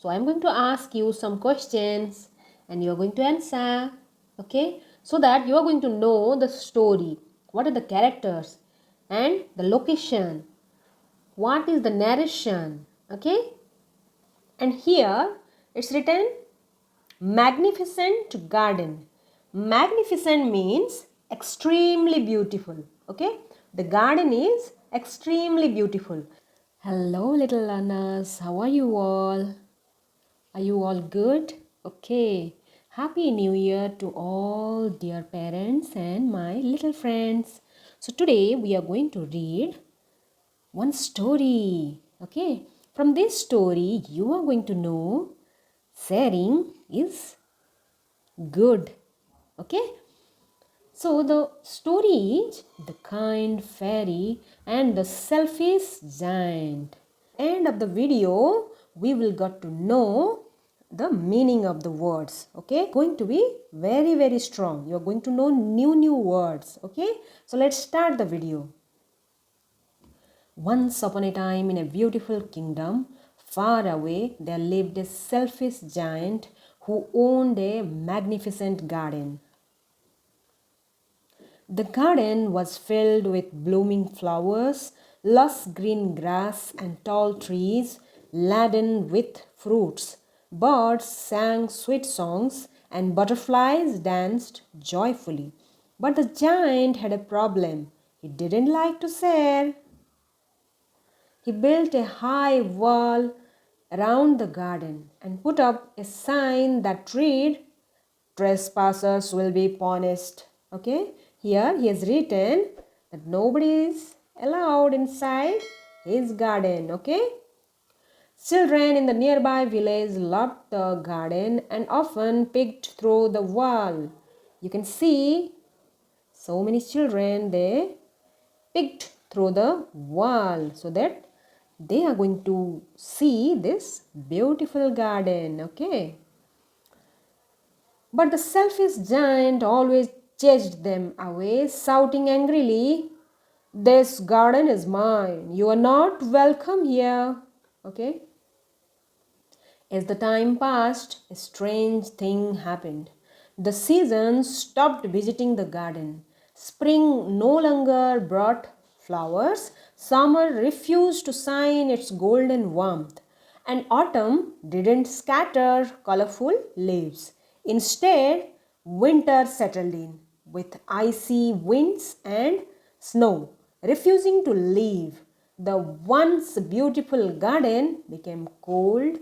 So I'm going to ask you some questions and you're going to answer. Okay? So that you are going to know the story. What are the characters and the location? What is the narration? Okay? And here it's written magnificent garden. Magnificent means extremely beautiful. Okay? The garden is extremely beautiful. Hello, little learners. How are you all? Are you all good? Okay. Happy New Year to all dear parents and my little friends. So today we are going to read one story. Okay. From this story you are going to know sharing is good. Okay. So the story is The Kind Fairy and the Selfish Giant. End of the video we will get to know the meaning of the words. Okay, going to be very strong. You are going to know new words. Okay, so let's start the video. Once upon a time in a beautiful kingdom far away there lived a selfish giant who owned a magnificent garden. The garden was filled with blooming flowers, lush green grass, and tall trees laden with fruits. Birds sang sweet songs, and butterflies danced joyfully. But the giant had a problem. He didn't like to share. He built a high wall around the garden and put up a sign that read, "Trespassers will be punished." Okay, here he has written that nobody is allowed inside his garden. Okay, children in the nearby village loved the garden and often peeked through the wall. You can see so many children, they peeked through the wall so that they are going to see this beautiful garden. Okay, but the selfish giant always chased them away, shouting angrily, "This garden is mine. You are not welcome here." Okay. As the time passed, a strange thing happened. The seasons stopped visiting the garden. Spring no longer brought flowers. Summer refused to shine its golden warmth. And autumn didn't scatter colorful leaves. Instead, winter settled in with icy winds and snow, refusing to leave. The once beautiful garden became cold,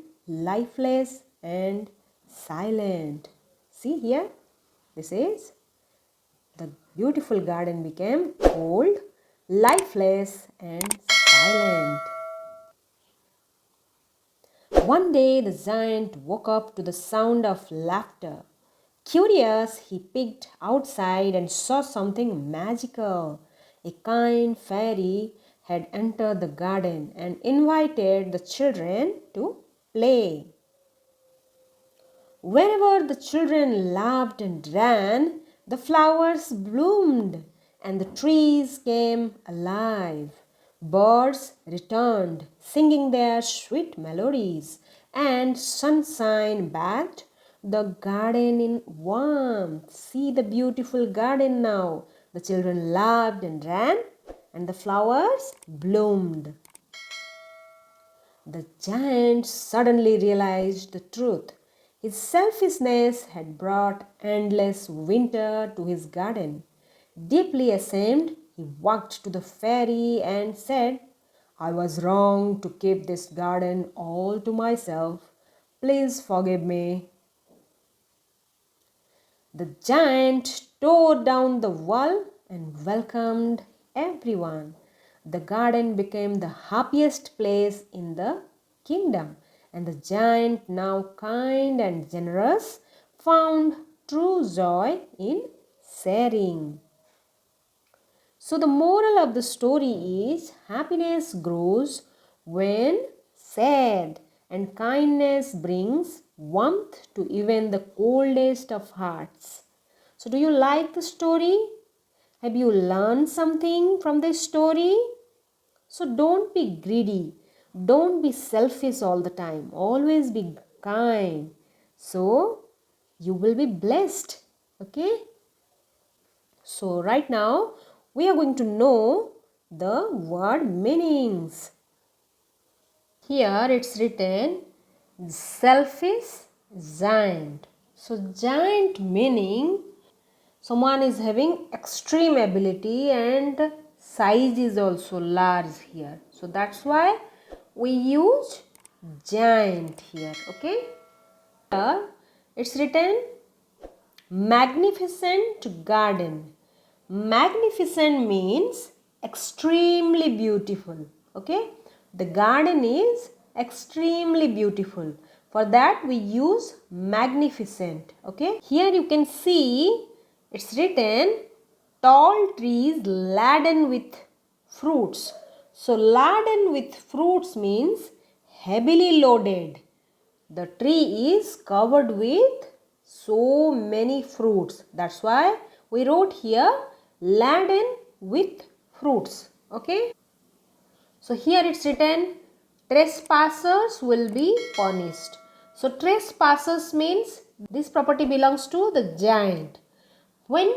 lifeless, and silent. See here, this is the beautiful garden became cold, lifeless, and silent. One day the giant woke up to the sound of laughter. Curious, he peeked outside and saw something magical. A kind fairy had entered the garden and invited the children to play. Wherever the children laughed and ran, the flowers bloomed and the trees came alive. Birds returned, singing their sweet melodies, and sunshine bathed the garden in warmth. See the beautiful garden now. The children laughed and ran, and the flowers bloomed. The giant suddenly realized the truth. His selfishness had brought endless winter to his garden. Deeply ashamed, he walked to the fairy and said, "I was wrong to keep this garden all to myself. Please forgive me." The giant tore down the wall and welcomed everyone. The garden became the happiest place in the kingdom, and the giant, now kind and generous, found true joy in sharing. So, the moral of the story is happiness grows when shared, and kindness brings warmth to even the coldest of hearts. So, do you like the story? Have you learned something from this story? So, don't be greedy. Don't be selfish all the time. Always be kind. So you will be blessed. Okay. So right now we are going to know the word meanings. Here it's written selfish giant. So giant meaning someone is having extreme ability and size is also large here. So that's why we use giant here. Okay. Here it's written magnificent garden. Magnificent means extremely beautiful. Okay. The garden is extremely beautiful. For that we use magnificent. Okay. Here you can see it's written tall trees laden with fruits. So laden with fruits means heavily loaded. The tree is covered with so many fruits. That's why we wrote here laden with fruits. Okay. So here it's written trespassers will be punished. So trespassers means this property belongs to the giant. When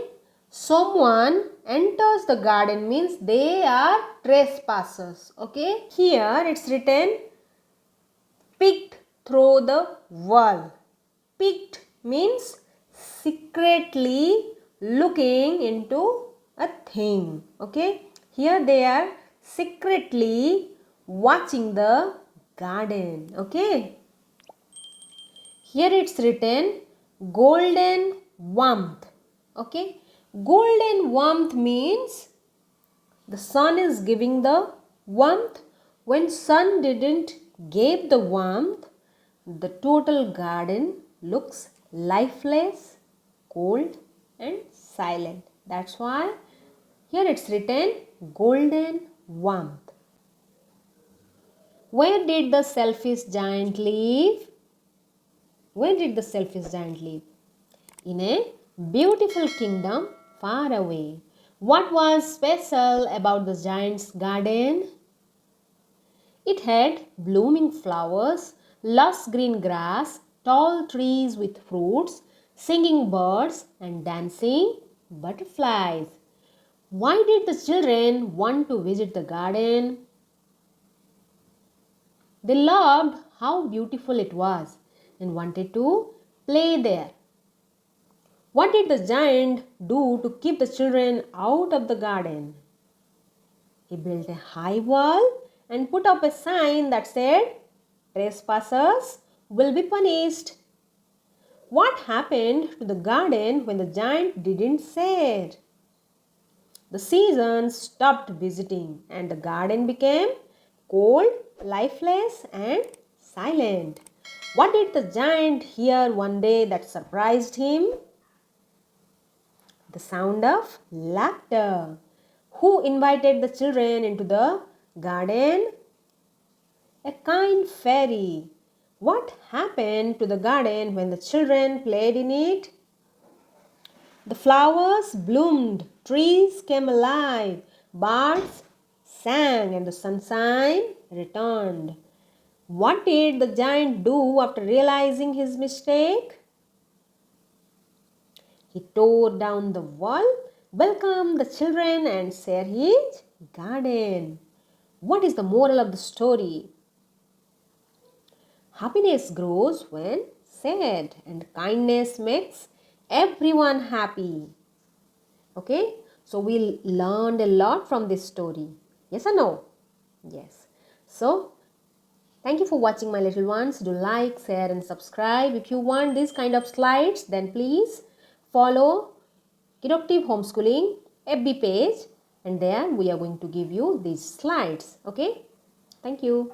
someone enters the garden means they are trespassers. Okay. Here it's written peeked through the wall. Peeked means secretly looking into a thing. Okay. Here they are secretly watching the garden. Okay. Here it's written golden warmth. Okay. Golden warmth means the sun is giving the warmth. When sun didn't give the warmth, the total garden looks lifeless, cold and silent. That's why here it's written golden warmth. Where did the selfish giant live? Where did the selfish giant live? In a beautiful kingdom far away. What was special about the giant's garden? It had blooming flowers, lush green grass, tall trees with fruits, singing birds and dancing butterflies. Why did the children want to visit the garden? They loved how beautiful it was and wanted to play there. What did the giant do to keep the children out of the garden? He built a high wall and put up a sign that said, trespassers will be punished. What happened to the garden when the giant didn't say it? The seasons stopped visiting and the garden became cold, lifeless and silent. What did the giant hear one day that surprised him? The sound of laughter. Who invited the children into the garden? A kind fairy. What happened to the garden when the children played in it? The flowers bloomed, trees came alive, birds sang, and the sunshine returned. What did the giant do after realizing his mistake? He tore down the wall, welcomed the children, and shared his garden. What is the moral of the story? Happiness grows when shared, and kindness makes everyone happy. Okay, so we learned a lot from this story. Yes or no? Yes. So thank you for watching, my little ones. Do like, share and subscribe. If you want this kind of slides, then please follow Kidoptive Homeschooling FB page, and there we are going to give you these slides. Okay, thank you.